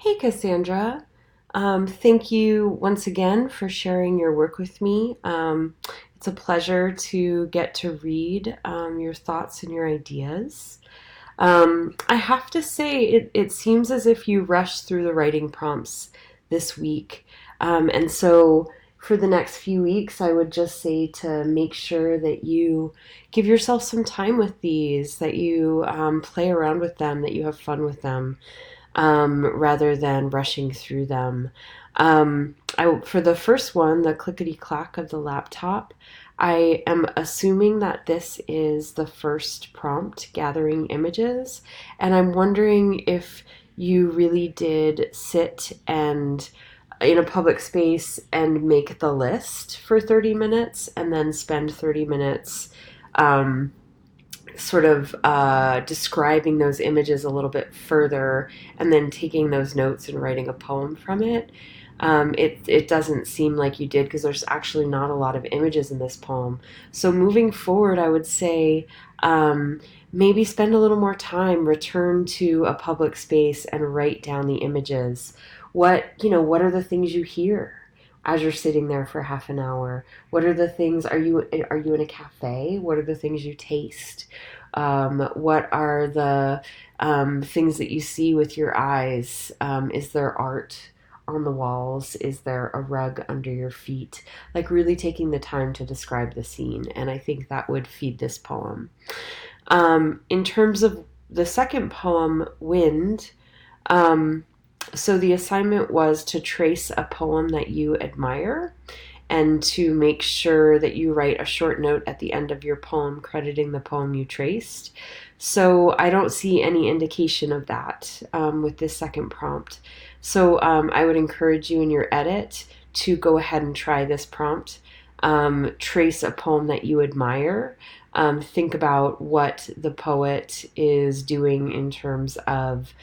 Hey, Cassandra. Thank you once again for sharing your work with me. It's a pleasure to get to read your thoughts and your ideas. I have to say, it seems as if you rushed through the writing prompts this week. And so for the next few weeks, I would just say to make sure that you give yourself some time with these, that you play around with them, that you have fun with them rather than rushing through them. For the first one, the clickety clack of the laptop, I am assuming that this is the first prompt gathering images, and I'm wondering if you really did sit and in a public space and make the list for 30 minutes and then spend 30 minutes um, sort of describing those images a little bit further and then taking those notes and writing a poem from it. It doesn't seem like you did because there's actually not a lot of images in this poem. So moving forward, I would say maybe spend a little more time, return to a public space and write down the images. What are the things you hear as you're sitting there for half an hour? What are the things, are you in a cafe? What are the things you taste? What are the things that you see with your eyes? Is there art on the walls? Is there a rug under your feet? Like really taking the time to describe the scene. And I think that would feed this poem. In terms of the second poem, Wind, um, so the assignment was to trace a poem that you admire and to make sure that you write a short note at the end of your poem crediting the poem you traced. So I don't see any indication of that with this second prompt. So I would encourage you in your edit to go ahead and try this prompt. Trace a poem that you admire. Think about what the poet is doing in terms of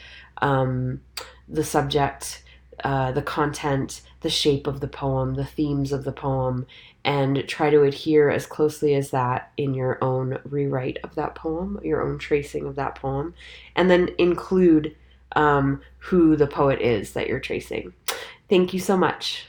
the subject, the content, the shape of the poem, the themes of the poem, and try to adhere as closely as that in your own rewrite of that poem, your own tracing of that poem, and then include who the poet is that you're tracing. Thank you so much.